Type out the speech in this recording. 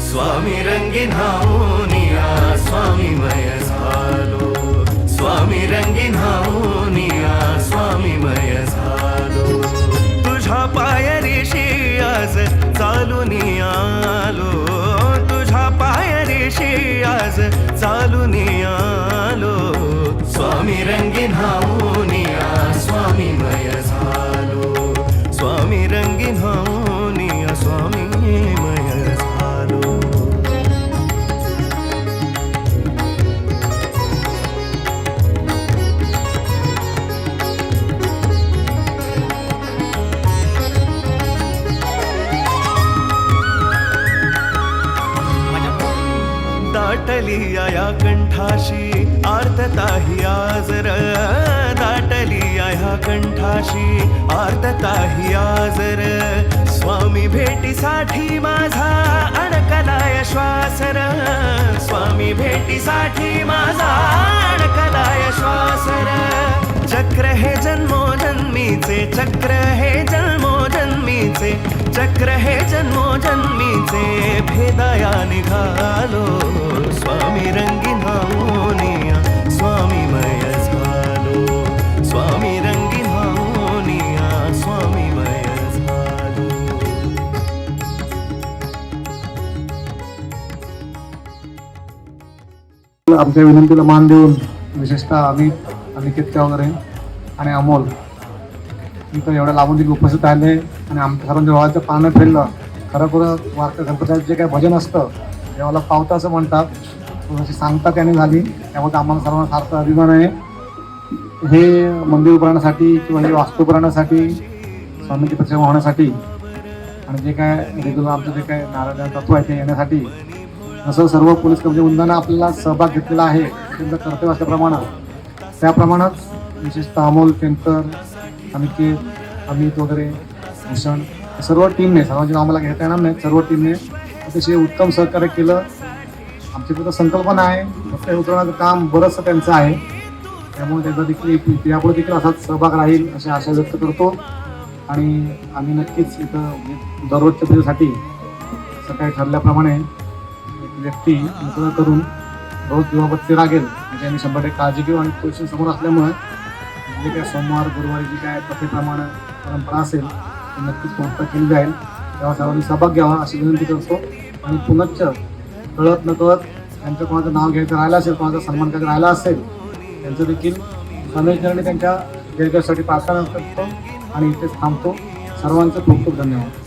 स्वामी रंगीन हाऊनिया स्वामीमय झालो, स्वामी रंगीन हाऊनिया स्वामीमय झालो। तुझ्या पायरीशी आज चालून आलो, तुझ्या पायरीशी आज चालून आलो। स्वामी रंगीन हाऊनिया स्वामीमय झालो, स्वामी रंगीन हाऊनिया स्वामीमय झालो। दाटली या कंठाशी आर्तता ही आजर, दाटली या कंठाशी आर्तता ही आजर। स्वामी भेटीसाठी माझा अडकलाय श्वासर, स्वामी भेटीसाठी माझा अडकलाय श्वासर। चक्र हे जन्मोजन्मीचे, चक्र हे जन्मोजन्मीचे, चक्र हे जन्मोजन्मीचे भेदाया निघालो। स्वामी रंगीन हाऊनिया स्वामीमय झालो, स्वामी रंगीन हाऊनिया स्वामीमय झालो। आमच्या विनंतीला मान देऊन विशेषतः अनिकेत वगैरे आणि अमोल इथं एवढ्या लांबून तिथे उपस्थित राहिले आणि आमच्या सर्वांच्या डोळ्याचं पानं फिरलं। खरं वारकरी गणपतीचं जे काही भजन असतं देवाला पावतं असं म्हणतात, थोडीशी सांगता त्याने झाली, त्यामुळे आम्हाला सर्वांना फार अभिमान आहे। हे मंदिर उभारण्यासाठी किंवा हे वास्तू उभारण्यासाठी स्वामीची प्रतिमा होण्यासाठी आणि जे काय रेग्युलर आमचं जे काय नारायण तत्व आहे ते येण्यासाठी असं सर्व पोलीस कर्मचारी वृंदानं आपल्याला सहभाग घेतलेला आहे। त्यांचं कर्तव्य असल्याप्रमाणे त्याप्रमाणेच विशेषतः अमोल, केंकर, अनिकेत, अमित वगैरे भूषण सर्व टीमने, सर्वांची नाव मला घेता येणार नाही, सर्व टीमने अतिशय उत्तम सहकार्य केलं। आमची फक्त संकल्पना आहे, फक्त उतरवण्याचं काम बरंचसं त्यांचं आहे, त्यामुळे त्याचा देखील यापुढे देखील असाच सहभाग राहील अशी आशा व्यक्त करतो। आणि आम्ही नक्कीच इथं दररोजच्या पूजेसाठी सकाळी ठरल्याप्रमाणे एक व्यक्ती मुकळं करून रोज दिवाबत्ती लागेल म्हणजे आम्ही 100% काळजी घेऊ। आणि पोलिस समोर असल्यामुळे जे काय सोमवार गुरुवारी जी काय प्रथेप्रमाणे परंपरा असेल ती नक्कीच पूर्तता केली जाईल, तेव्हा सर्वांनी सहभाग घ्यावा अशी विनंती करतो। आणि पुनश्च कळत नकळत त्यांचं कोणाचं नाव घ्यायचं राहिलं असेल, कोणाचा सन्मान करायचा राहिला असेल, त्यांचं देखील स्वामीचरणी त्यांच्या दीर्घासाठी प्रार्थना करतो आणि इथेच थांबतो। सर्वांचं खूप खूप धन्यवाद।